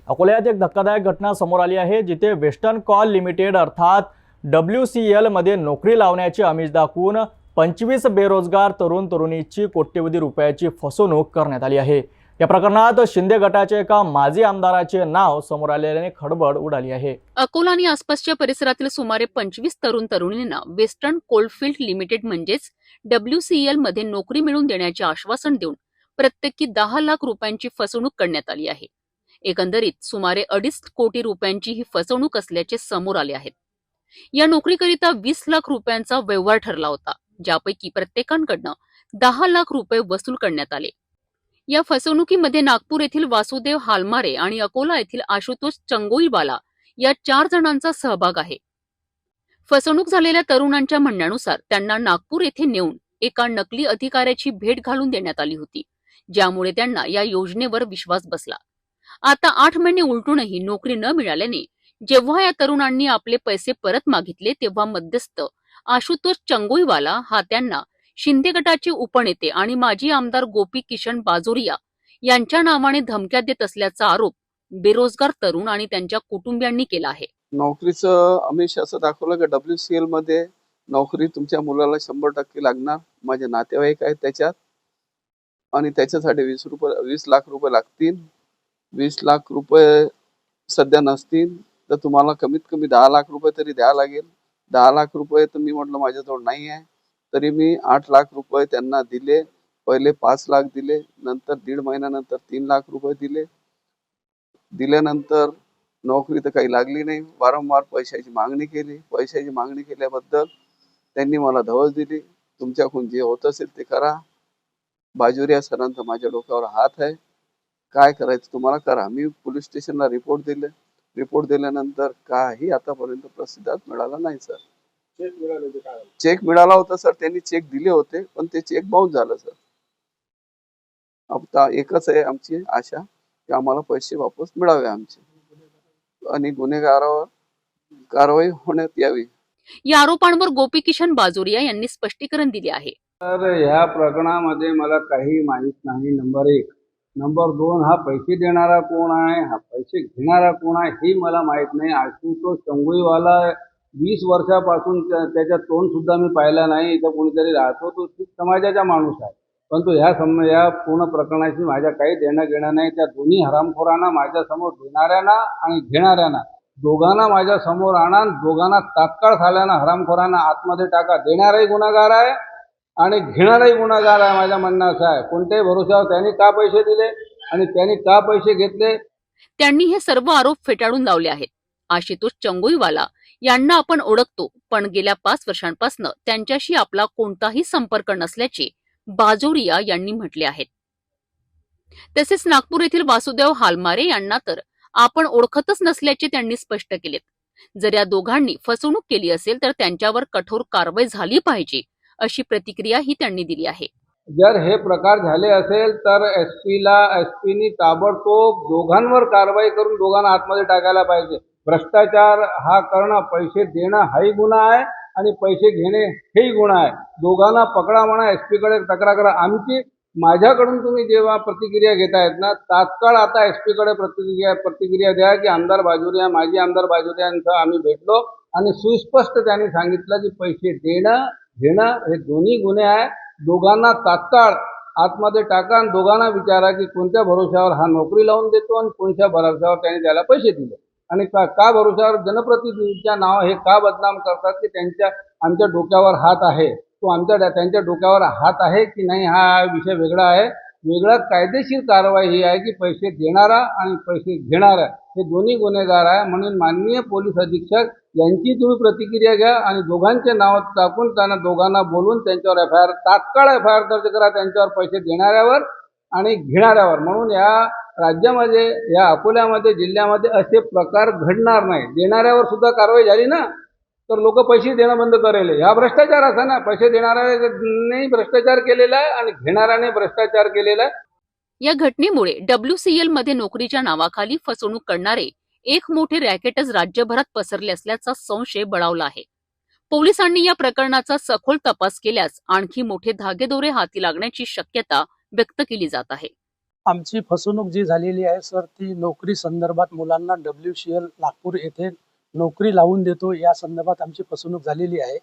अकोल्यात एक धक्कादायक घटना समोर आली आहे, जिथे वेस्टर्न कॉल लिमिटेड अर्थात WCL मध्ये नोकरी लावण्याचे आमिष दाखवून 25 बेरोजगार तरुण तरुणीची कोट्यवधी रुपयाची फसवणूक करण्यात आली आहे। या प्रकरणात शिंदे गटाचे एका माजी आमदाराचे नाव समोर आल्याने खळबळ उडाली आहे। अकोला आणि आसपासच्या परिसरातील सुमारे 25 तरुण तरुणींना वेस्टर्न कोलफील्ड लिमिटेड म्हणजेच WCL मध्ये नोकरी मिळवून देण्याचे आश्वासन देऊन प्रत्येकी 10 लाख रुपयांची फसवणूक करण्यात आली आहे। एकंदरीत सुमारे 2.5 कोटी रुपयांची ही फसवणूक असल्याचे समोर आले आहेत। या नोकरीकरिता 20 लाख रुपयांचा व्यवहार ठरला होता, ज्यापैकी प्रत्येकाकडनं 10 लाख रुपये वसूल करण्यात आले। या फसवणुकीमध्ये नागपूर येथील वासुदेव हालमारे आणि अकोला येथील आशुतोष चंगोईवाला या 4 जणांचा सहभाग आहे। फसवणूक झालेल्या तरुणांच्या म्हणण्यानुसार त्यांना नागपूर येथे नेऊन एका नकली अधिकाऱ्याची भेट घालून देण्यात आली होती, ज्यामुळे त्यांना या योजनेवर विश्वास बसला। आता 8 महिने उलटूनही नोकरी न मिळाल्याने जेव्हा या तरुणांनी आपले पैसे परत मागितले, तेव्हा मध्यस्थ आशुतोष चंगोईवाला हा त्यांना शिंदे गटाचे उपनेते आणि माजी आमदार गोपी किशन बाजोरिया यांच्या नावाने धमक्या देत असल्याचा आरोप बेरोजगार तरुण आणि त्यांच्या कुटुंबियांनी केला आहे। नोकरीचं आमिष असं दाखवलं की WCL मध्ये नोकरी तुमच्या मुलाला 100% लागणार, माझे नातेवाईक आहेत त्याच्यात, आणि त्याच्यासाठी 20 लाख रुपये लागतील। 20 लाख रुपये सध्या नसतील तर तुम्हाला कमीत कमी 10 लाख रुपये तरी द्यावं लागेल। 10 लाख रुपये तर मी म्हटलं माझ्याजवळ नाही आहे, तरी मी 8 लाख रुपये त्यांना दिले। पहिले 5 लाख दिले, नंतर 1.5 महिन्यानंतर 3 लाख रुपये दिल्यानंतर नोकरी तर काही लागली नाही। वारंवार पैशाची मागणी केली। पैशाची मागणी केल्याबद्दल त्यांनी मला धवल दिली, तुमच्याकडून जे होत असेल ते करा। बाजोरिया सरांचा माझ्या डोक्यावर हात आहे, काय करायचं तुम्हाला करा। मी पोलीस स्टेशनला रिपोर्ट दिले। रिपोर्ट दिल्यानंतर काही आतापर्यंत प्रतिसाद मिळाला नाही सर। चेक मिळाला होता सर, त्यांनी चेक दिले होते, पण ते चेक बाउन्स झालं सर। आता एकच आहे आमची आशा की आम्हाला पैसे वापस मिळावे आमचे, आणि गुन्हेगारावर कारवाई होण्यात यावी। या आरोपांवर गोपी किशन बाजोरिया यांनी स्पष्टीकरण दिले आहे। तर ह्या प्रकरणामध्ये मला काही माहित नाही। नंबर 1, नंबर 2, हा पैसे देणारा कोण आहे, हा पैसे घेणारा कोण आहे हे मला माहित नाही। आशुतोष चंगोईवाला 20 वर्षापासून त्याच्या तोंड सुद्धा मी पाहिला नाही। इथं कोणीतरी राहतो, तो समाजाचा माणूस आहे, परंतु या पूर्ण प्रकरणाशी माझ्या काही देणं घेणं नाही। त्या दोन्ही हरामखोरांना माझ्या समोर, देणाऱ्यांना आणि घेणाऱ्यांना दोघांना माझ्या समोर आणा, दोघांना तात्काळ झाल्यानं हरामखोरांना आतमध्ये टाका। देणाराही गुन्हेगार आहे आणि घेणाराही गुन्हेगार आहे। माझ्या म्हणणं असं आहे, कोणत्याही भरोश्यावर त्यांनी का पैसे दिले आणि त्यांनी का पैसे घेतले। त्यांनी हे सर्व आरोप फेटाळून लावले आहेत। आशुतोष चंगोईवाला यांना आपण ओळखतो, पण गेल्या 5 वर्षांपासून त्यांच्याशी आपला कोणताही संपर्क नसल्याचे बाजोरिया यांनी म्हटले आहे। तसेच नागपूर येथील वासुदेव हालमारे यांना तर आपण ओळखतच नसल्याचे त्यांनी स्पष्ट केलेत। जर या दोघांनी फसवणूक केली असेल तर त्यांच्यावर कठोर कारवाई झाली पाहिजे, अशी प्रतिक्रिया ही त्यांनी दिली आहे। जर हे प्रकार झाले असेल तर एसपीनी ताबडतोब दोघांवर कारवाई करून दोघांना आतमध्ये टाकायला पाहिजे। भ्रष्टाचार हा करणं, पैसे देणं हाही गुन्हा आहे आणि पैसे घेणे हेही गुन्हा आहे। दोघांना पकडा म्हणा, एसपीकडे तक्रार करा। माझ्याकडून तुम्ही जेव्हा प्रतिक्रिया घेतायत ना, तात्काळ आता एसपीकडे प्रतिक्रिया द्या की आमदार बाजोरिया, माजी आमदार बाजोरिया यांचं आम्ही भेटलो आणि सुस्पष्ट त्यांनी सांगितलं की पैसे देणं घेणं हे दोन्ही गुन्हे आहे। दोघांना तात्काळ आतमध्ये टाका आणि दोघांना विचारा की कोणत्या भरोश्यावर हा नोकरी लावून देतो आणि कोणत्या भरोश्यावर त्याने त्याला पैसे दिले, आणि का भरोश्यावर जनप्रतिनिधीच्या नाव हे का बदनाम करतात की आमच्या डोक्यावर हात आहे। तो त्यांच्या डोक्यावर हात आहे की नाही हा विषय वेगळा आहे। वेगळा कायदेशीर कारवाई ही आहे की पैसे देणारा आणि पैसे घेणारा हे दोन्ही गुन्हेगार आहे। म्हणून माननीय पोलीस अधीक्षक यांची तुम्ही प्रतिक्रिया घ्या आणि दोघांचे नाव टाकून त्यांना दोघांना बोलून त्यांच्यावर तात्काळ एफआयआर दर्ज करा, त्यांच्यावर पैसे देणाऱ्यावर आणि घेणाऱ्यावर। म्हणून या राज्यामध्ये, या अकोल्यामध्ये, जिल्ह्यामध्ये असे प्रकार घडणार नाही। देणाऱ्यावर सुद्धा कारवाई झाली ना तर लोक पैसे देणं बंद करेल। हा भ्रष्टाचार असा ना, पैसे देणाऱ्याने भ्रष्टाचार केलेला आहे आणि घेणाऱ्याने भ्रष्टाचार केलेला आहे। या घटनेमुळे WCL मध्ये नोकरीच्या नावाखाली फसवणूक करणारे एक मोठे रॅकेटच राज्यभरात पसरले असल्याचा संशय बळावला आहे। पोलिसांनी या प्रकरणाचा सखोल तपास केल्यास आणखी मोठे धागेदोरे हाती लागण्याची शक्यता व्यक्त केली जात आहे। आमची फसवणूक जी झालेली आहे सर, ती नोकरी संदर्भात मुलांना WCL नागपूर येथे नोकरी लावून देतो या संदर्भात आमची फसवणूक झालेली आहे.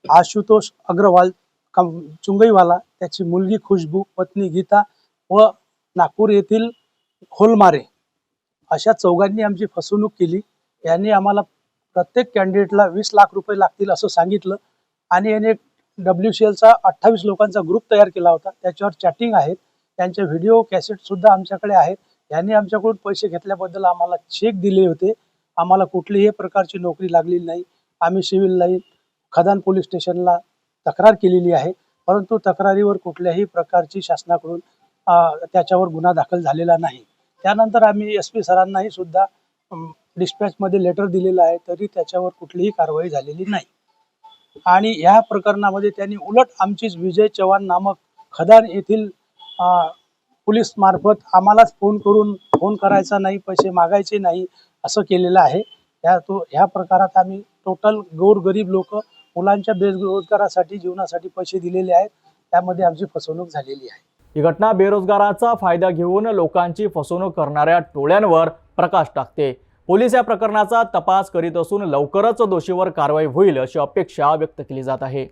आशुतोष अग्रवाल चुंगईवाला, त्याची मुलगी खुशबू, पत्नी गीता व नागपूर येथील होलमारे अशा चौघांनी आमची फसवणूक केली. यांनी आम्हाला प्रत्येक कॅन्डिडेटला 20 लाख रुपये लागतील असं सांगितलं आणि याने WCLचा 28 लोकांचा ग्रुप तयार केला होता. त्याच्यावर चॅटिंग आहेत, त्यांचे व्हिडिओ कॅसेट सुद्धा आमच्याकडे आहेत. यांनी आमच्याकडून पैसे घेतल्याबद्दल आम्हाला चेक दिले होते. आम्हाला कुठलीही प्रकारची नोकरी लागलेली नाही. आम्ही सिव्हिल लाईन खदान पोलीस स्टेशनला तक्रार केलेली आहे, परंतु तक्रारीवर कुठल्याही प्रकारची शासनाकडून त्याच्यावर गुन्हा दाखल झालेला नाही. त्यानंतर आम्ही SP सरांनाही सुद्धा डिस्पॅचमध्ये लेटर दिलेलं आहे, तरी त्याच्यावर कुठलीही कारवाई झालेली नाही. आणि या प्रकरणामध्ये त्यांनी उलट आमचीच विजय चव्हाण नामक खदान येथील पोलीस मार्फत आम्हालाच फोन करायचा नाही, पैसे मागायचे नाही असं केलेलं आहे. ह्या प्रकारात आम्ही टोटल गोरगरीब लोक मुलांच्या बेरोजगारासाठी जीवनासाठी पैसे दिलेले आहेत. त्यामध्ये आमची फसवणूक झालेली आहे. ही घटना बेरोजगाराचा फायदा घेऊन लोकांची फसवणूक करणाऱ्या टोळ्यांवर प्रकाश टाकते. पोलीस या प्रकरणाचा तपास करीत असून लवकरच दोषीवर कारवाई होईल अशी अपेक्षा व्यक्त केली जात आहे.